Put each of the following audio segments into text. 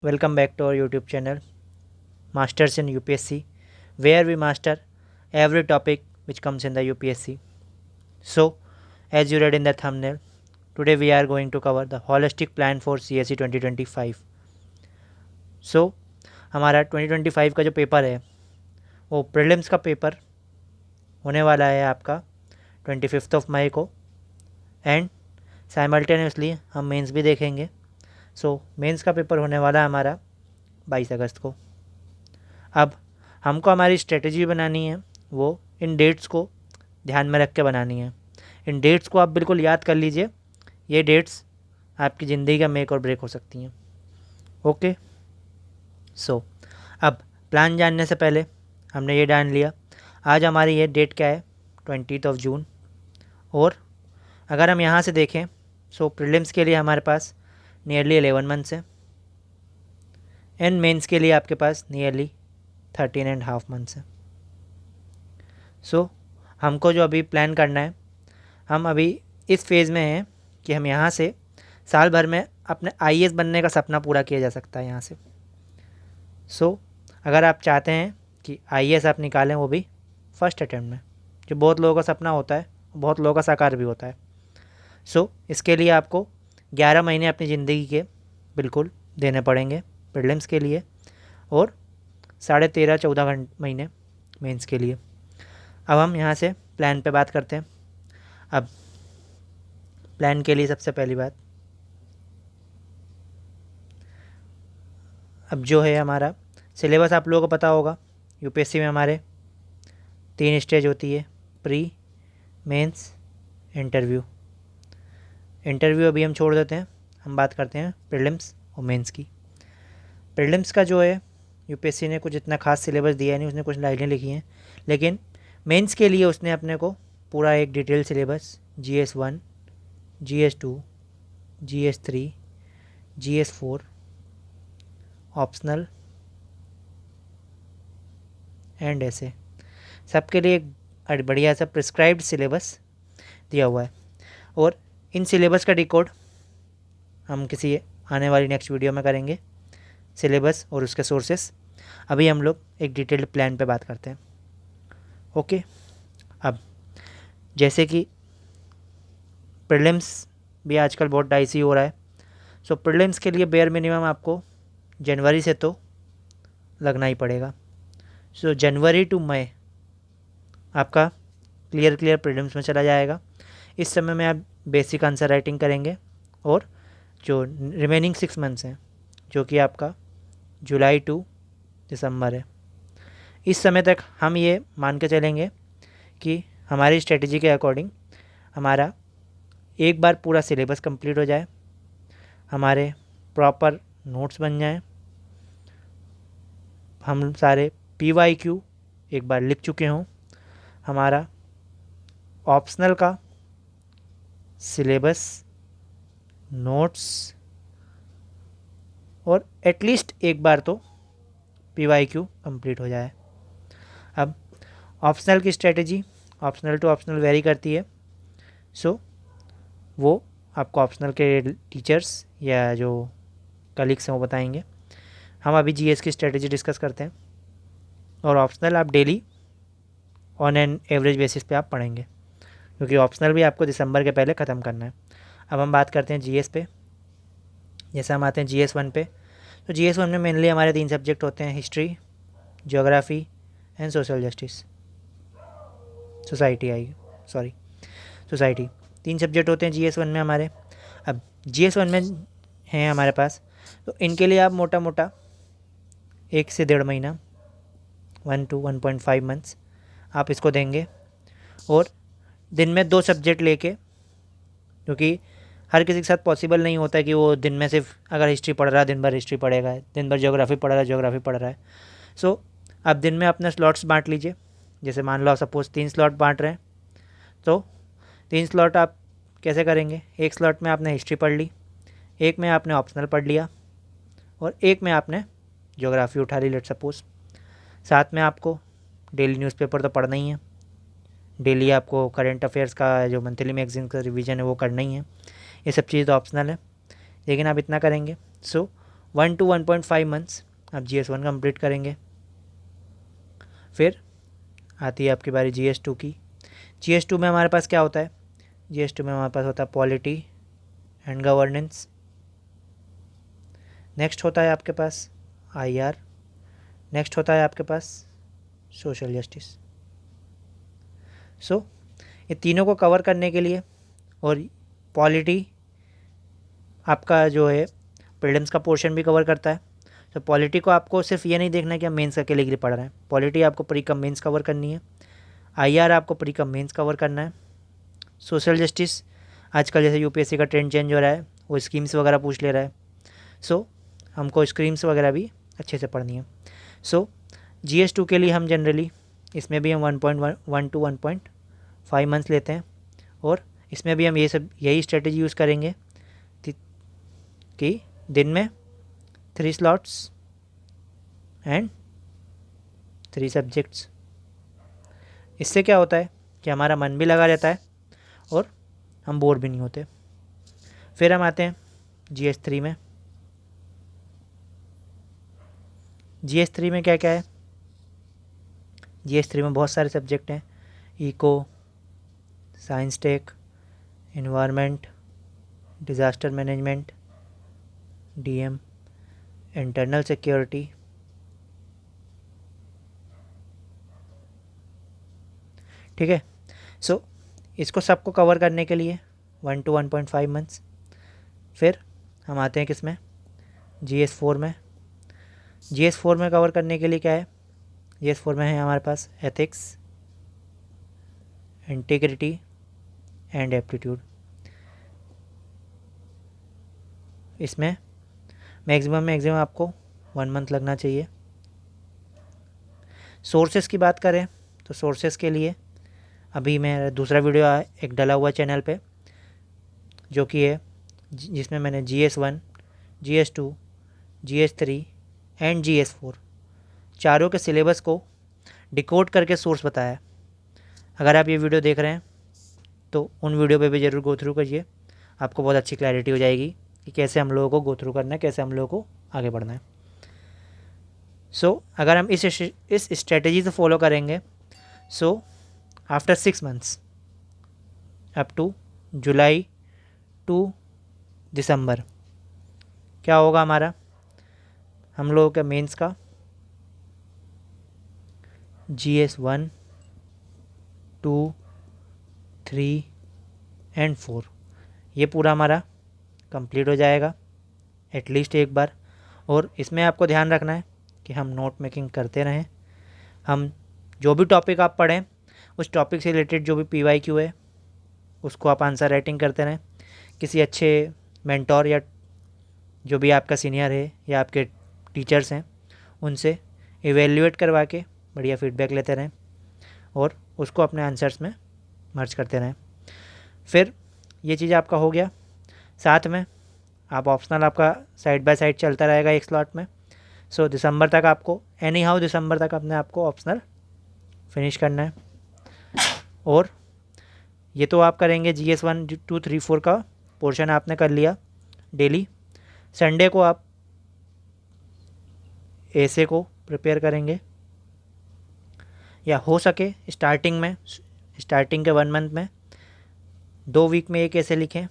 Welcome back to our YouTube channel, Masters in UPSC, where we master every topic which comes in the UPSC. So, as you read in the thumbnail, today we are going to cover the holistic plan for CSE 2025. So, हमारा 2025 का जो paper है वो prelims का paper होने वाला है आपका 25 मई को, एंड साइमल्टेनियसली हम मेंस भी देखेंगे. सो मेंस का पेपर होने वाला है हमारा 22 अगस्त को. अब हमको हमारी स्ट्रेटजी बनानी है, वो इन डेट्स को ध्यान में रख के बनानी है. इन डेट्स को आप बिल्कुल याद कर लीजिए, ये डेट्स आपकी ज़िंदगी का मेक और ब्रेक हो सकती हैं. ओके, सो अब प्लान जानने से पहले हमने ये जान लिया आज हमारी ये डेट क्या है, 20 जून. और अगर हम यहाँ से देखें सो प्रीलिम्स के लिए हमारे पास नियरली 11 मंथ्स है, एंड मेंस के लिए आपके पास नियरली 13.5 मंथ्स है. सो हमको जो अभी प्लान करना है, हम अभी इस फेज़ में हैं कि हम यहाँ से साल भर में अपने आईएएस बनने का सपना पूरा किया जा सकता है यहाँ से. सो अगर आप चाहते हैं कि आईएएस आप निकालें, वो भी फर्स्ट अटैम्प्ट में, जो बहुत लोगों का सपना होता है, बहुत लोगों का साकार भी होता है. सो इसके लिए आपको 11 महीने अपनी ज़िंदगी के बिल्कुल देने पड़ेंगे प्रीलिम्स के लिए, और 13.5-14 महीने मेंस के लिए. अब हम यहाँ से प्लान पे बात करते हैं. अब प्लान के लिए सबसे पहली बात, अब जो है हमारा सिलेबस आप लोगों को पता होगा. यूपीएससी में हमारे 3 स्टेज होती है, प्री, मेंस, इंटरव्यू. इंटरव्यू अभी हम छोड़ देते हैं, हम बात करते हैं प्रीलिम्स और मेंस की. प्रीलिम्स का जो है यूपीएससी ने कुछ इतना खास सिलेबस दिया नहीं, उसने कुछ लाइनें लिखी हैं, लेकिन मेंस के लिए उसने अपने को पूरा एक detail syllabus GS1, GS2, GS3, GS4, optional and ऐसे सबके लिए एक बढ़िया सा प्रिस्क्राइब्ड सिलेबस दिया हुआ है. और इन सिलेबस का डिकोड हम किसी आने वाली नेक्स्ट वीडियो में करेंगे, सिलेबस और उसके सोर्सेस. अभी हम लोग एक डिटेल्ड प्लान पे बात करते हैं. ओके, अब जैसे कि प्रीलिम्स भी आजकल बहुत डाइसी हो रहा है, सो प्रीलिम्स के लिए बेयर मिनिमम आपको जनवरी से तो लगना ही पड़ेगा. सो जनवरी टू मई आपका क्लियर प्रीलिम्स में चला जाएगा. इस समय में आप बेसिक आंसर राइटिंग करेंगे, और जो रिमेनिंग 6 मंथ्स हैं, जो कि आपका जुलाई टू दिसंबर है, इस समय तक हम ये मान के चलेंगे कि हमारी स्ट्रेटजी के अकॉर्डिंग हमारा एक बार पूरा सिलेबस कंप्लीट हो जाए, हमारे प्रॉपर नोट्स बन जाएं, हम सारे PYQ एक बार लिख चुके हों, हमारा ऑप्शनल का सिलेबस, नोट्स, और एटलीस्ट एक बार तो PYQ कंप्लीट हो जाए. अब ऑप्शनल की strategy optional to optional vary करती है. सो वो आपको ऑप्शनल के टीचर्स या जो कलीग्स हैं वो बताएंगे. हम अभी GS की स्ट्रेटजी डिस्कस करते हैं, और ऑप्शनल आप daily on an average basis पे आप पढ़ेंगे, क्योंकि ऑप्शनल भी आपको दिसंबर के पहले ख़त्म करना है. अब हम बात करते हैं GS पे. जैसे हम आते हैं GS1 पे, तो GS1 में मेनली हमारे 3 सब्जेक्ट होते हैं, history, geography and social justice, society. 3 subject होते हैं GS1 में हमारे. अब GS1 में हैं हमारे पास, तो इनके लिए आप मोटा मोटा 1 से 1.5 महीना, 1 to 1.5 मंथ्स आप इसको देंगे. और दिन में 2 सब्जेक्ट लेके, क्योंकि हर किसी के साथ पॉसिबल नहीं होता है कि वो दिन में सिर्फ अगर हिस्ट्री पढ़ रहा है दिन भर हिस्ट्री पढ़ेगा, दिन भर ज्योग्राफी पढ़ रहा है. सो आप दिन में अपने स्लॉट्स बांट लीजिए. जैसे मान लो सपोज़ 3 स्लॉट बांट रहे हैं, तो 3 स्लॉट आप कैसे करेंगे, एक स्लॉट में आपने हिस्ट्री पढ़ ली, एक में आपने ऑप्शनल पढ़ लिया, और एक में आपने ज्योग्राफी उठा ली लेट सपोज़. साथ में आपको डेली न्यूज़पेपर तो पढ़ना ही है, डेली आपको करंट अफेयर्स का जो मंथली मैगजीन का रिवीजन है वो करना ही है. ये सब चीज़ तो ऑप्शनल है, लेकिन आप इतना करेंगे. सो 1 to 1.5 मंथ्स आप GS1 कंप्लीट करेंगे। फिर आती है आपकी बारी GS2 की। GS2 में हमारे पास क्या होता है? GS2 में हमारे पास होता है पॉलिटी एंड गवर्नेंस। नेक्स्ट होता है आपके पास IR। नेक्स्ट होता है आपके पास सोशल जस्टिस। सो ये तीनों को कवर करने के लिए, और पॉलिटी आपका जो है प्रीलिम्स का पोर्शन भी कवर करता है। तो पॉलिटी को आपको सिर्फ ये नहीं देखना है कि हम मेंस अकेले के लिए पढ़ रहे हैं, पॉलिटी आपको प्री कम मेंस कवर करनी है। IR आपको प्री कम मेंस कवर करना है। सोशल जस्टिस आजकल जैसे UPSC का ट्रेंड चेंज हो रहा है, वो स्कीम्स वगैरह पूछ ले रहा है, सो हमको स्कीम्स वगैरह भी अच्छे से पढ़नी है। सो GS2 के लिए हम जनरली इसमें भी हम 1.1 to 1.5 मंथ्स लेते हैं, और इसमें भी हम यही स्ट्रेटजी यूज़ करेंगे कि दिन में 3 स्लॉट्स एंड 3 सब्जेक्ट्स। इससे क्या होता है कि हमारा मन भी लगा रहता है और हम बोर भी नहीं होते। फिर हम आते हैं GS3 में। GS3 में क्या क्या है? GS3 में बहुत सारे सब्जेक्ट हैं, eco, science tech, environment, disaster management, DM, internal security, ठीक है। सो इसको सबको कवर करने के लिए 1 to 1.5 मंथ्स। फिर हम आते हैं किसमें? GS4 में। GS4 में कवर करने के लिए क्या है? GS4 में है हमारे पास एथिक्स, इंटीग्रिटी एंड एप्टीट्यूड। इसमें मैक्सिमम आपको 1 मंथ लगना चाहिए। सोर्सेस की बात करें तो सोर्सेस के लिए अभी मैं दूसरा वीडियो एक डला हुआ चैनल पे, जो कि है जिसमें मैंने GS1, GS2, GS3 and GS4 चारों के सिलेबस को डिकोड करके सोर्स बताया है। अगर आप ये वीडियो देख रहे हैं तो उन वीडियो पे भी ज़रूर गो थ्रू करिए, आपको बहुत अच्छी क्लैरिटी हो जाएगी कि कैसे हम लोगों को गो थ्रू करना है, कैसे हम लोगों को आगे बढ़ना है। सो अगर हम इस स्ट्रेटजी से फॉलो करेंगे, so after 6 months up to July to December क्या होगा हमारा? हम लोगों के मेंस का GS1, 2, 3 एंड 4 ये पूरा हमारा कंप्लीट हो जाएगा एटलीस्ट एक बार। और इसमें आपको ध्यान रखना है कि हम नोट मेकिंग करते रहें। हम जो भी टॉपिक आप पढ़ें उस टॉपिक से रिलेटेड जो भी PYQ है उसको आप आंसर राइटिंग करते रहें। किसी अच्छे मेंटोर या जो भी आपका सीनियर है या आपके टीचर्स हैं उनसे इवेल्युएट करवा के बढ़िया फीडबैक लेते रहें और उसको अपने आंसर्स में मर्ज करते रहें। फिर ये चीज़ आपका हो गया। साथ में आप ऑप्शनल आपका साइड बाय साइड चलता रहेगा एक स्लॉट में। सो दिसंबर तक आपको दिसंबर तक अपने आपको ऑप्शनल फिनिश करना है। और ये तो आप करेंगे GS1, 2, 3, 4 का पोर्शन आपने कर लिया डेली। संडे को आप ऐसे को प्रिपेयर करेंगे, या हो सके स्टार्टिंग के 1 मंथ में 2 वीक में एक ऐसे लिखें,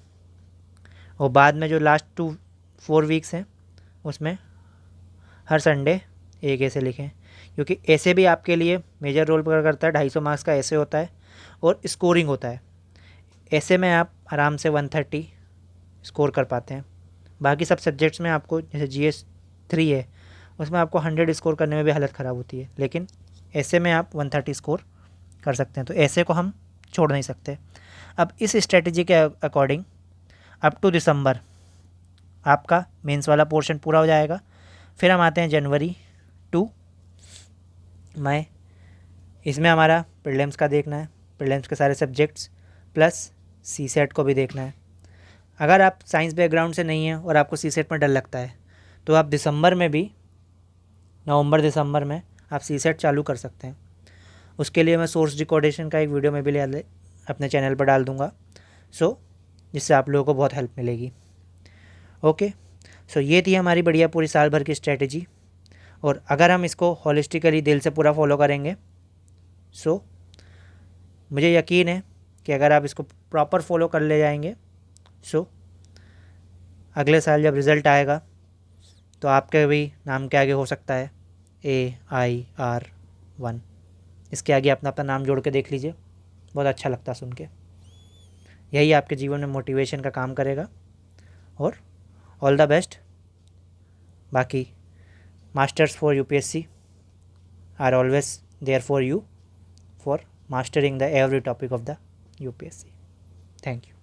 और बाद में जो लास्ट 2-4 वीक्स हैं उसमें हर संडे एक ऐसे लिखें, क्योंकि ऐसे भी आपके लिए मेजर रोल प्ले करता है। 250 मार्क्स का ऐसे होता है और स्कोरिंग होता है। ऐसे में आप आराम से 130 स्कोर कर पाते हैं। बाकी सब सब्जेक्ट्स में आपको, जैसे GS3 है उसमें आपको 100 स्कोर करने में भी हालत ख़राब होती है, लेकिन ऐसे में आप 130 स्कोर कर सकते हैं। तो ऐसे को हम छोड़ नहीं सकते। अब इस स्ट्रेटजी के अकॉर्डिंग अप टू दिसंबर आपका मेंस वाला पोर्शन पूरा हो जाएगा। फिर हम आते हैं जनवरी टू मई। इसमें हमारा प्रीलिम्स का देखना है, प्रीलिम्स के सारे सब्जेक्ट्स प्लस CSET को भी देखना है। अगर आप साइंस बैकग्राउंड से नहीं हैं और आपको CSET में डर लगता है तो आप नवंबर दिसंबर में आप CSET चालू कर सकते हैं। उसके लिए मैं सोर्स रिकॉर्डेशन का एक वीडियो में भी अपने चैनल पर डाल दूँगा, जिससे आप लोगों को बहुत हेल्प मिलेगी। ओके, सो ये थी हमारी बढ़िया पूरी साल भर की स्ट्रेटजी, और अगर हम इसको होलिस्टिकली दिल से पूरा फॉलो करेंगे सो मुझे यकीन है कि अगर आप इसको प्रॉपर फॉलो कर ले जाएंगे सो अगले साल जब रिज़ल्ट आएगा तो आपके भी नाम के आगे हो सकता है AIR1, इसके आगे अपना अपना नाम जोड़ के देख लीजिए, बहुत अच्छा लगता सुन के। यही आपके जीवन में मोटिवेशन का काम करेगा, और ऑल द बेस्ट। बाकी masters for UPSC are always there for you for mastering the every topic of the UPSC. Thank you.